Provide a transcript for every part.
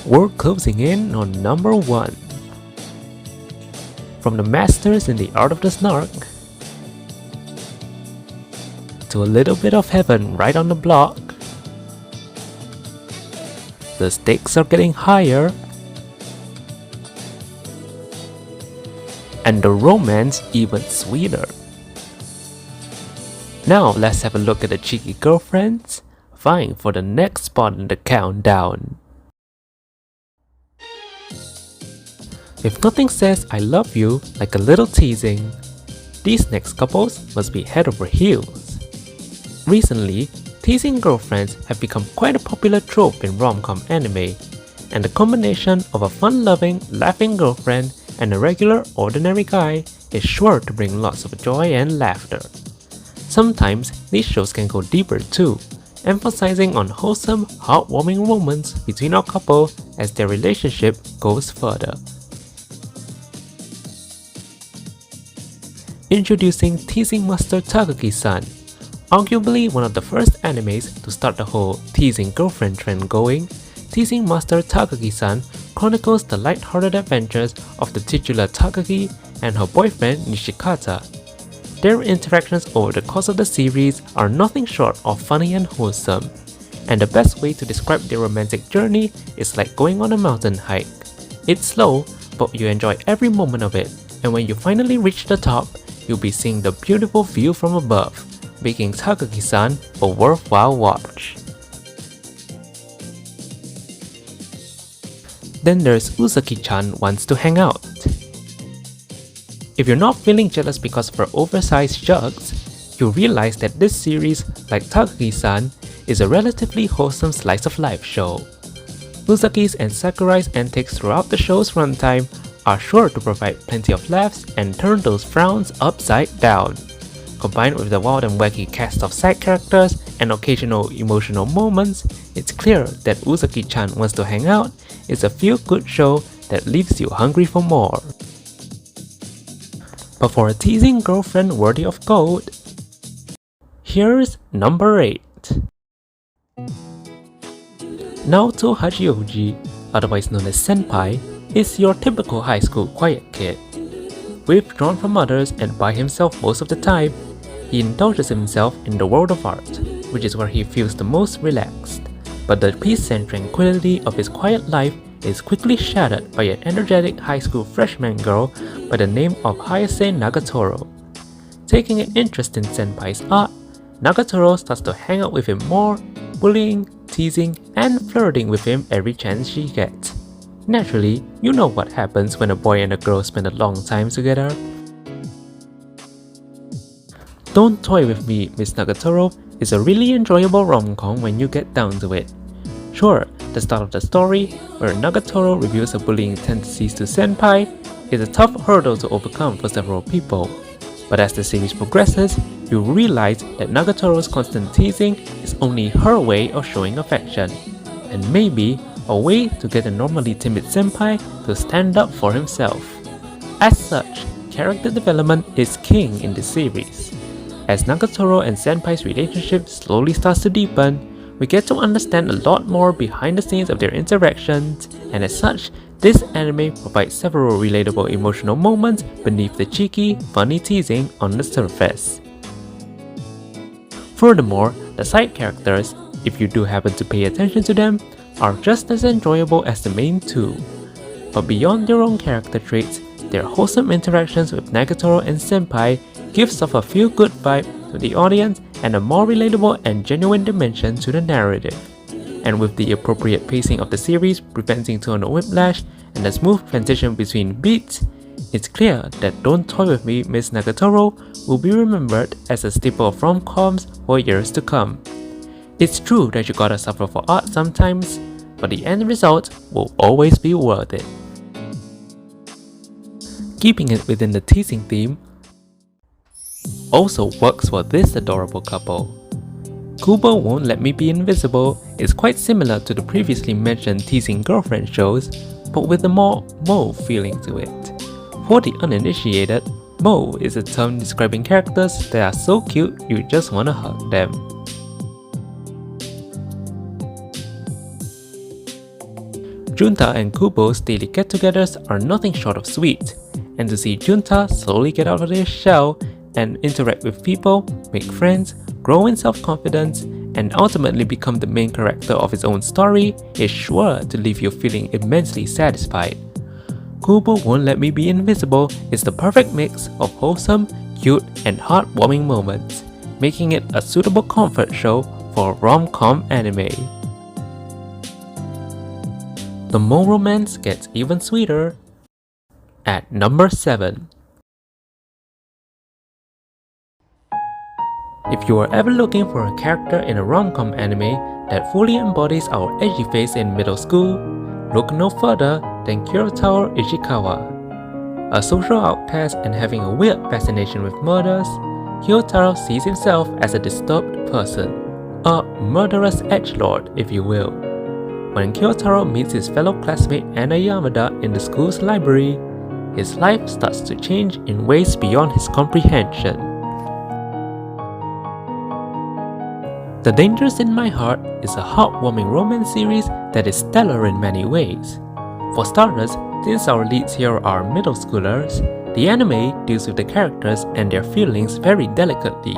We're closing in on number 1. From the masters in the art of the snark to a little bit of heaven right on the block, the stakes are getting higher and the romance even sweeter. Now let's have a look at the cheeky girlfriends vying for the next spot in the countdown. If nothing says I love you like a little teasing, these next couples must be head over heels. Recently, teasing girlfriends have become quite a popular trope in rom-com anime, and the combination of a fun-loving, laughing girlfriend and a regular, ordinary guy is sure to bring lots of joy and laughter. Sometimes, these shows can go deeper too, emphasizing on wholesome, heartwarming moments between our couple as their relationship goes further. Introducing Teasing Master Takagi-san, arguably one of the first animes to start the whole teasing girlfriend trend going. Teasing Master Takagi-san chronicles the light-hearted adventures of the titular Takagi and her boyfriend Nishikata. Their interactions over the course of the series are nothing short of funny and wholesome, and the best way to describe their romantic journey is like going on a mountain hike. It's slow, but you enjoy every moment of it, and when you finally reach the top, you'll be seeing the beautiful view from above, making Takagi-san a worthwhile watch. Then there's Uzaki-chan Wants to Hang Out. If you're not feeling jealous because of her oversized jugs, you'll realize that this series, like Takagi-san, is a relatively wholesome slice of life show. Uzaki's and Sakurai's antics throughout the show's runtime are sure to provide plenty of laughs and turn those frowns upside down. Combined with the wild and wacky cast of side characters and occasional emotional moments, it's clear that Uzaki-chan Wants to Hang Out is a feel-good show that leaves you hungry for more. But for a teasing girlfriend worthy of gold, here's number 8. Naoto Hachioji, otherwise known as Senpai, is your typical high school quiet kid. Withdrawn from others and by himself most of the time, he indulges himself in the world of art, which is where he feels the most relaxed. But the peace and tranquility of his quiet life is quickly shattered by an energetic high school freshman girl by the name of Hayase Nagatoro. Taking an interest in Senpai's art, Nagatoro starts to hang out with him more, bullying, teasing, and flirting with him every chance she gets. Naturally, you know what happens when a boy and a girl spend a long time together. Don't Toy With Me, Miss Nagatoro is a really enjoyable rom-com when you get down to it. Sure, the start of the story, where Nagatoro reveals her bullying tendencies to Senpai, is a tough hurdle to overcome for several people. But as the series progresses, you realize that Nagatoro's constant teasing is only her way of showing affection, and maybe a way to get a normally timid senpai to stand up for himself. As such, character development is king in this series. As Nagatoro and Senpai's relationship slowly starts to deepen, we get to understand a lot more behind the scenes of their interactions, and as such, this anime provides several relatable emotional moments beneath the cheeky, funny teasing on the surface. Furthermore, the side characters, if you do happen to pay attention to them, are just as enjoyable as the main two. But beyond their own character traits, their wholesome interactions with Nagatoro and Senpai gives off a feel-good vibe to the audience and a more relatable and genuine dimension to the narrative. And with the appropriate pacing of the series preventing tonal whiplash and a smooth transition between beats, it's clear that Don't Toy With Me, Miss Nagatoro will be remembered as a staple of rom-coms for years to come. It's true that you gotta suffer for art sometimes, but the end result will always be worth it. Keeping it within the teasing theme also works for this adorable couple. Kubo Won't Let Me Be Invisible is quite similar to the previously mentioned teasing girlfriend shows, but with a more Mo feeling to it. For the uninitiated, Mo is a term describing characters that are so cute you just wanna hug them. Junta and Kubo's daily get-togethers are nothing short of sweet, and to see Junta slowly get out of his shell and interact with people, make friends, grow in self-confidence, and ultimately become the main character of his own story is sure to leave you feeling immensely satisfied. Kubo Won't Let Me Be Invisible is the perfect mix of wholesome, cute, and heartwarming moments, making it a suitable comfort show for rom-com anime. The more romance gets even sweeter. At number 7. If you are ever looking for a character in a rom-com anime that fully embodies our edgy phase in middle school, look no further than Kyoto Ishikawa. A social outcast and having a weird fascination with murders, Kyotaro sees himself as a disturbed person, a murderous edgelord if you will. When Kyotaro meets his fellow classmate Anna Yamada in the school's library, his life starts to change in ways beyond his comprehension. The Dangers in My Heart is a heartwarming romance series that is stellar in many ways. For starters, since our leads here are middle schoolers, the anime deals with the characters and their feelings very delicately,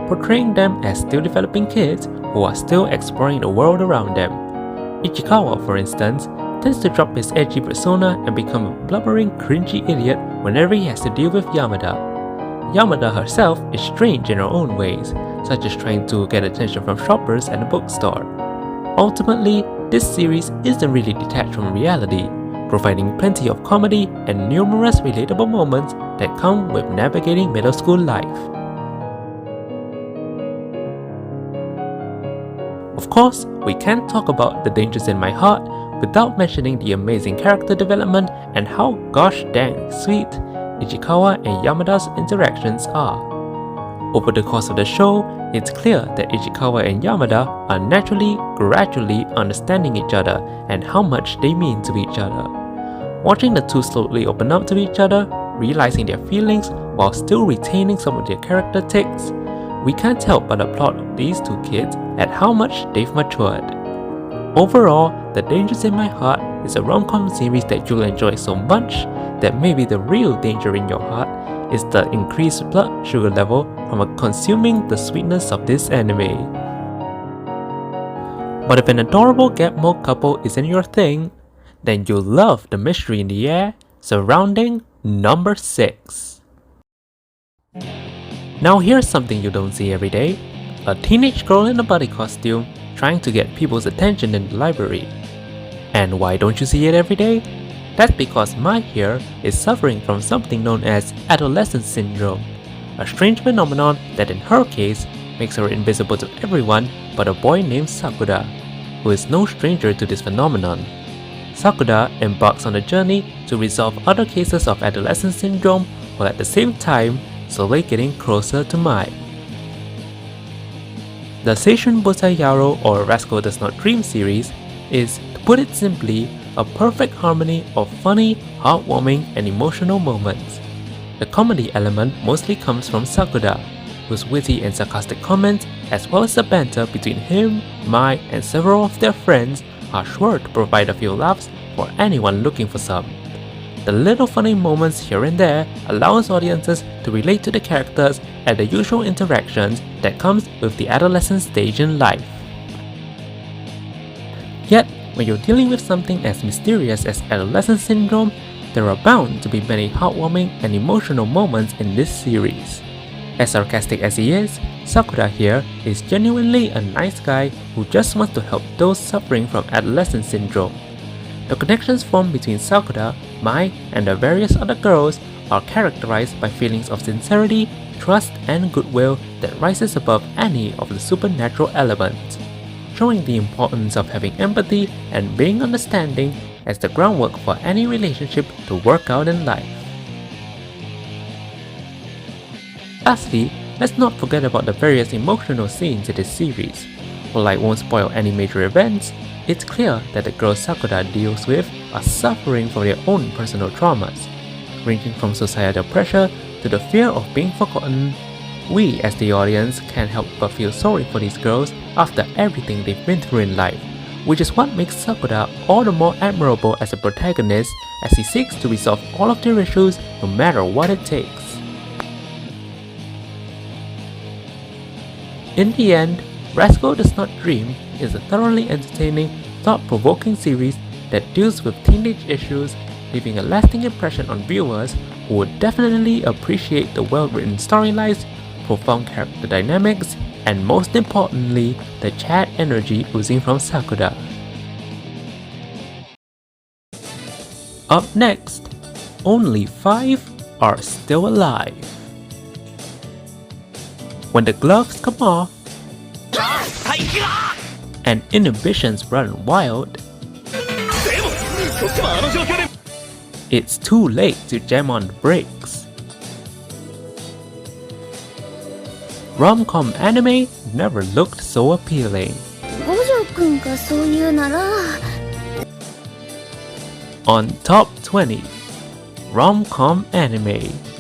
portraying them as still developing kids who are still exploring the world around them. Ichikawa, for instance, tends to drop his edgy persona and become a blubbering, cringy idiot whenever he has to deal with Yamada. Yamada herself is strange in her own ways, such as trying to get attention from shoppers at a bookstore. Ultimately, this series isn't really detached from reality, providing plenty of comedy and numerous relatable moments that come with navigating middle school life. Of course, we can't talk about The Dangers in My Heart without mentioning the amazing character development and how gosh dang sweet Ichikawa and Yamada's interactions are. Over the course of the show, it's clear that Ichikawa and Yamada are gradually understanding each other and how much they mean to each other. Watching the two slowly open up to each other, realizing their feelings while still retaining some of their character tics, we can't help but applaud these two kids at how much they've matured. Overall, The Dangers in My Heart is a rom-com series that you'll enjoy so much that maybe the real danger in your heart is the increased blood sugar level from consuming the sweetness of this anime. But if an adorable get mode couple isn't your thing, then you'll love the mystery in the air surrounding number 6. Now here's something you don't see every day. A teenage girl in a bunny costume trying to get people's attention in the library. And why don't you see it every day? That's because Mai here is suffering from something known as adolescence syndrome, a strange phenomenon that in her case makes her invisible to everyone but a boy named Sakura, who is no stranger to this phenomenon. Sakura embarks on a journey to resolve other cases of adolescence syndrome while at the same time slowly getting closer to Mai. The Seishun Butai Yaro or Rascal Does Not Dream series is, to put it simply, a perfect harmony of funny, heartwarming, and emotional moments. The comedy element mostly comes from Sakura, whose witty and sarcastic comments, as well as the banter between him, Mai, and several of their friends, are sure to provide a few laughs for anyone looking for some. The little funny moments here and there allows audiences to relate to the characters and the usual interactions that comes with the adolescent stage in life. Yet, when you're dealing with something as mysterious as adolescence syndrome, there are bound to be many heartwarming and emotional moments in this series. As sarcastic as he is, Sakura here is genuinely a nice guy who just wants to help those suffering from adolescence syndrome. The connections formed between Sakura, Mai, and the various other girls are characterized by feelings of sincerity, trust, and goodwill that rises above any of the supernatural elements, showing the importance of having empathy and being understanding as the groundwork for any relationship to work out in life. Lastly, let's not forget about the various emotional scenes in this series. While I won't spoil any major events, it's clear that the girls Sakura deals with are suffering from their own personal traumas, ranging from societal pressure to the fear of being forgotten. We as the audience can't help but feel sorry for these girls after everything they've been through in life, which is what makes Sakura all the more admirable as a protagonist as he seeks to resolve all of their issues no matter what it takes. In the end, Rascal Does Not Dream is a thoroughly entertaining, thought-provoking series that deals with teenage issues, leaving a lasting impression on viewers who would definitely appreciate the well-written storylines, profound character dynamics, and most importantly, the chat energy oozing from Sakura. Up next, only 5 are still alive. When the gloves come off and inhibitions run wild, it's too late to jam on the brakes. Romcom anime never looked so appealing. On Top 20 Romcom Anime.